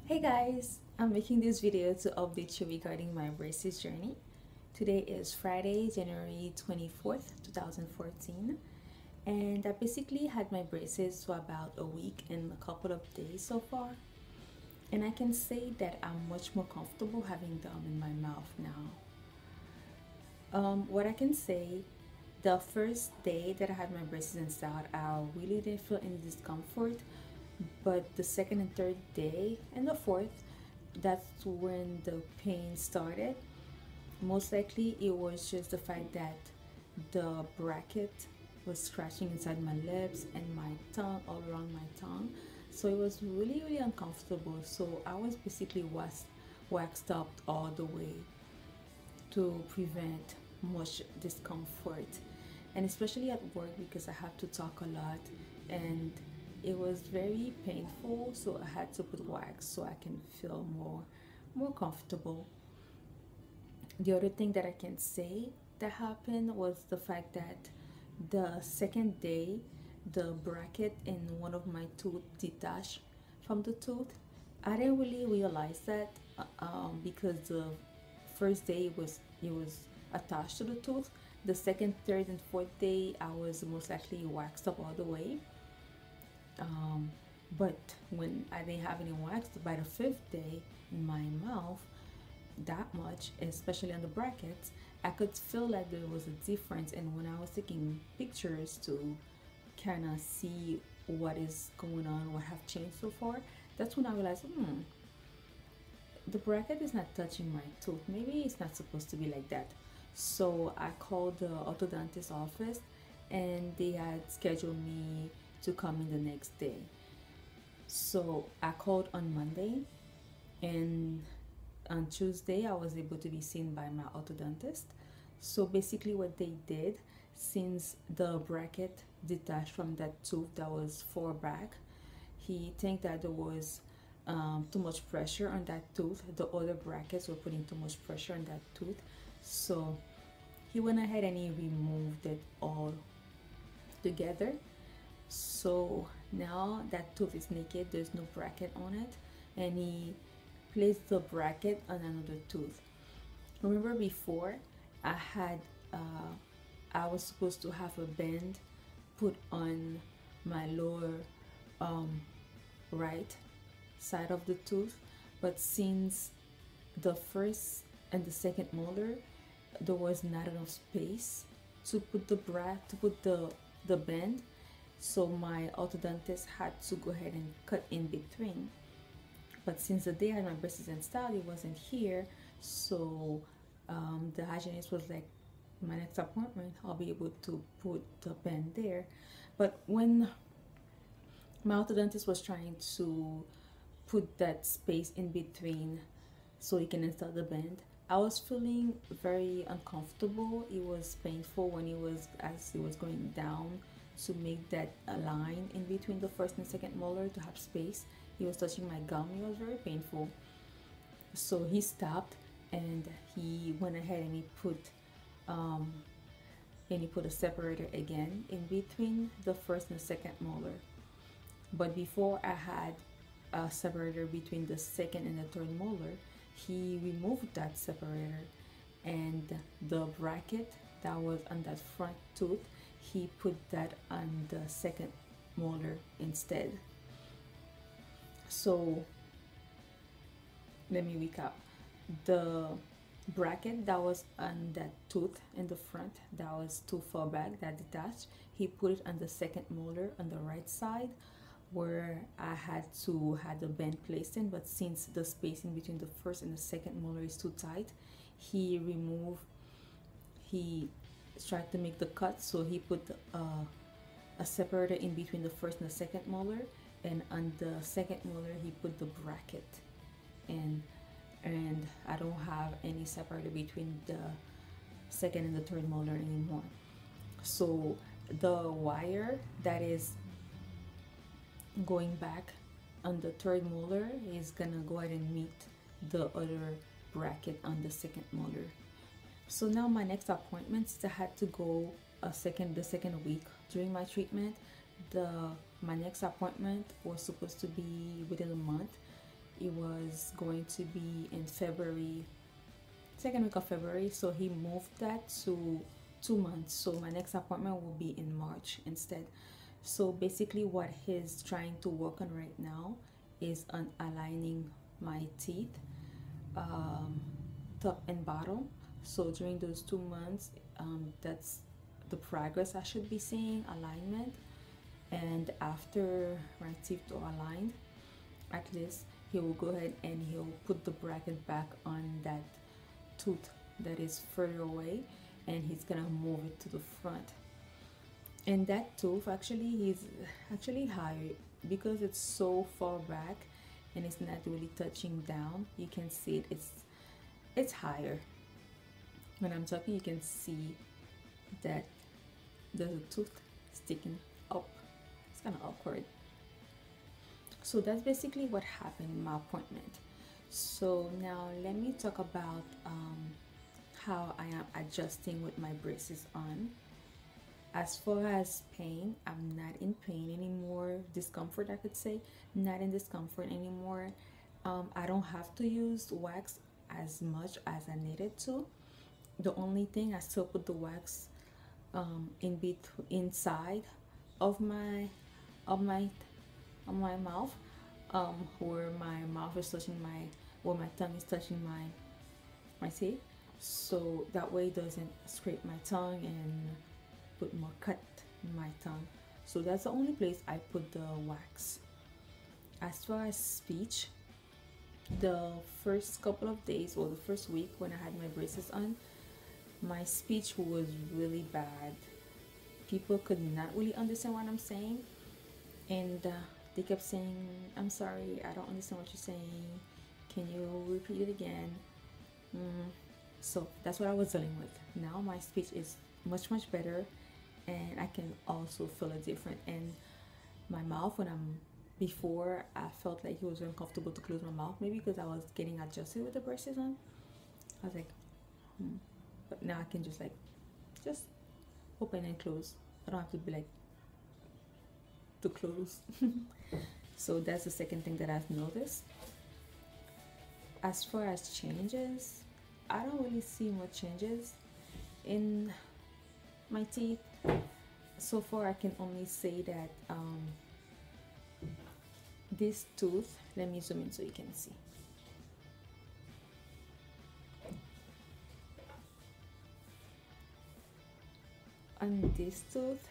Hey guys, I'm making this video to update you regarding my braces journey. Today is Friday, January 24th, 2014, and I basically had my braces for about a week and a couple of days so far. And I can say that I'm much more comfortable having them in my mouth now. What I can say, the first day that I had my braces installed, I really didn't feel any discomfort. But the second and third day and the fourth, that's when the pain started. Most likely it was just the fact that the bracket was scratching inside my lips and my tongue, all around my tongue. So it was really uncomfortable. So I was basically waxed up all the way to prevent much discomfort, and especially at work because I have to talk a lot and it was very painful, so I had to put wax so I can feel more comfortable. The other thing that I can say that happened was the fact that the second day the bracket in one of my tooth detached from the tooth. I didn't really realize that because the first day it was attached to the tooth. The second, third, and fourth day I was most likely waxed up all the way. Um, but when I didn't have any wax by the fifth day in my mouth, that much, especially on the brackets, I could feel like there was a difference. And when I was taking pictures to kind of see what is going on, what have changed so far, that's when I realized, the bracket is not touching my tooth. Maybe it's not supposed to be like that. So I called the orthodontist office and they had scheduled me to come in the next day. So I called on Monday, and on Tuesday I was able to be seen by my orthodontist. So basically what they did, since the bracket detached from that tooth that was far back, he think that there was too much pressure on that tooth. The other brackets were putting too much pressure on that tooth. So he went ahead and he removed it all together. So now that tooth is naked, there's no bracket on it, and he placed the bracket on another tooth. Remember before I had I was supposed to have a band put on my lower right side of the tooth, but since the first and the second molar there was not enough space to put the band, so my orthodontist had to go ahead and cut in between. But since the day I had my braces installed, it wasn't here, so the hygienist was like, my next appointment I'll be able to put the band there. But when my orthodontist was trying to put that space in between so he can install the band, I was feeling very uncomfortable. It was painful when it was as it was going down to make that a line in between the first and second molar to have space. He was touching my gum. It was very painful. So he stopped and he went ahead and he put a separator again in between the first and second molar. But before I had a separator between the second and the third molar, he removed that separator, and the bracket that was on that front tooth, he put that on the second molar instead. So let me recap. The bracket that was on that tooth in the front that was too far back, that detached, he put it on the second molar on the right side where I had to have the band placed in. But since the spacing between the first and the second molar is too tight, he tried to make the cut, so he put a separator in between the first and the second molar, and on the second molar he put the bracket in, and I don't have any separator between the second and the third molar anymore. So the wire that is going back on the third molar is gonna go ahead and meet the other bracket on the second molar. So now my next appointment, I had to go the second week during my treatment. My next appointment was supposed to be within a month. it was going to be in February, second week of February, so he moved that to 2 months. So my next appointment will be in March instead. So basically, what he's trying to work on right now is on aligning my teeth, um, top and bottom. So during those 2 months, that's the progress I should be seeing, alignment. And after my teeth are aligned, at least he will go ahead and he'll put the bracket back on that tooth that is further away, and he's gonna move it to the front. And that tooth actually, he's actually high because it's so far back and it's not really touching down. You can see it, it's higher. When I'm talking, you can see that there's a tooth sticking up. It's kind of awkward. So that's basically what happened in my appointment. So now let me talk about how I am adjusting with my braces on. As far as pain, I'm not in pain anymore. Discomfort, I could say, not in discomfort anymore. I don't have to use wax as much as I needed to. The only thing, I still put the wax inside of my of my mouth, where my mouth is touching where my tongue is touching my teeth, so that way it doesn't scrape my tongue and put more cut in my tongue. So that's the only place I put the wax. As far as speech, the first couple of days or the first week when I had my braces on, my speech was really bad. People could not really understand what I'm saying, and they kept saying, "I'm sorry, I don't understand what you're saying. Can you repeat it again?" So that's what I was dealing with. Now my speech is much better, and I can also feel it different. And my mouth, before I felt like it was uncomfortable to close my mouth, maybe because I was getting adjusted with the braces on. I was like, but now I can just open and close. I don't have to be like to close. So that's the second thing that I've noticed. As far as changes, I don't really see much changes in my teeth. So far, I can only say that this tooth, let me zoom in so you can see. On this tooth,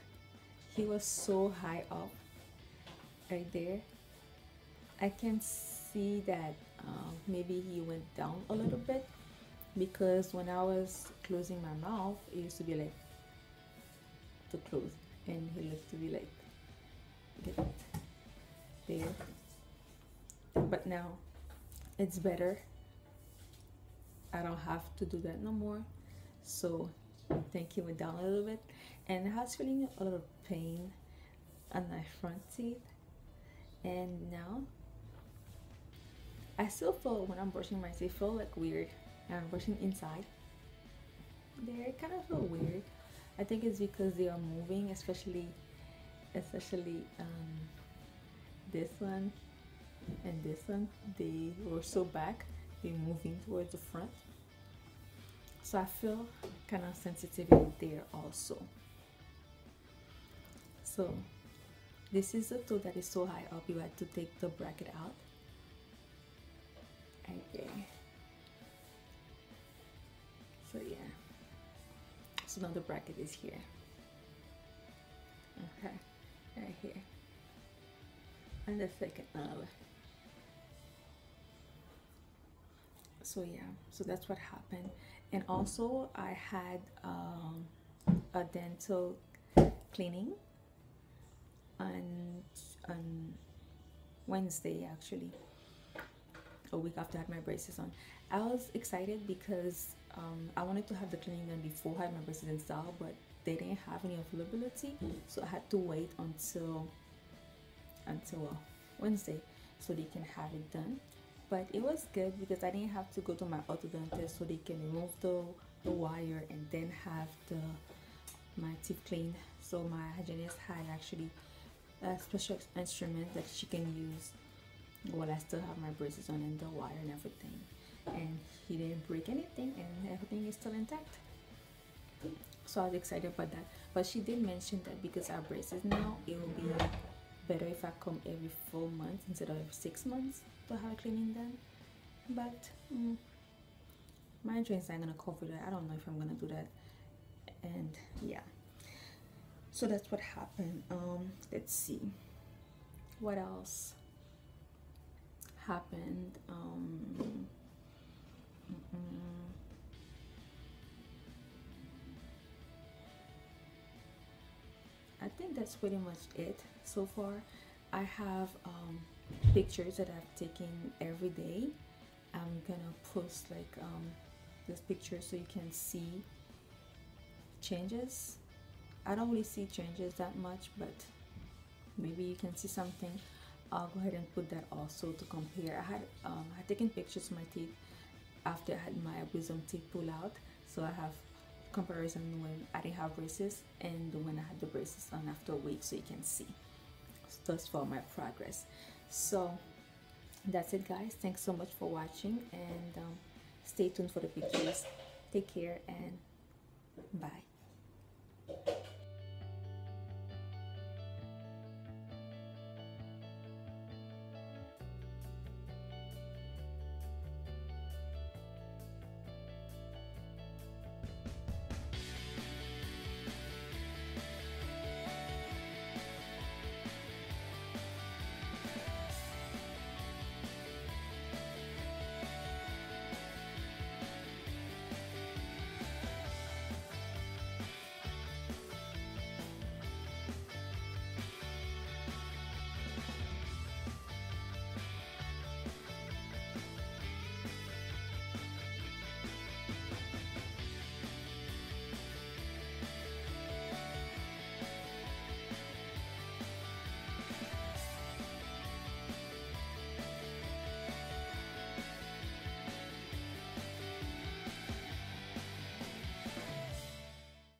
he was so high up right there. I can see that maybe he went down a little bit, because when I was closing my mouth, it used to be like to close, and he used to be like get there. But now it's better. I don't have to do that no more. So I think he went down a little bit, and I was feeling a little pain on my front teeth. And now I still feel, when I'm brushing my teeth, feel like weird. I'm brushing inside. They kind of feel weird. I think it's because they are moving, especially this one and this one. They were so back, they're moving towards the front. So I feel kind of sensitivity there also. So this is a tooth that is so high up, you had to take the bracket out. Okay. So yeah. So now the bracket is here. Okay, right here. And the second knob. So yeah, so that's what happened. And also I had a dental cleaning on Wednesday, actually, a week after I had my braces on. I was excited because I wanted to have the cleaning done before I had my braces installed, but they didn't have any availability, so I had to wait until Wednesday so they can have it done. But it was good because I didn't have to go to my orthodontist, so they can remove the wire and then have my teeth cleaned. So my hygienist had actually a special instrument that she can use Well, I still have my braces on and the wire and everything, and he didn't break anything, and everything is still intact. So I was excited about that. But she did mention that because our braces now, it will be better if I come every 4 months instead of every 6 months to have a cleaning done. But my insurance ain't gonna cover that. I don't know if I'm gonna do that. And yeah, so that's what happened. Let's see what else happened. I think that's pretty much it so far. I have pictures that I've taken every day. I'm gonna post like this picture so you can see changes. I don't really see changes that much, but maybe you can see something. I'll go ahead and put that also to compare. I had taken pictures of my teeth after I had my wisdom teeth pulled out, so I have comparison when I didn't have braces and when I had the braces on after a week, so you can see just for my progress. So that's it, guys. Thanks so much for watching, and stay tuned for the pictures. Take care and bye.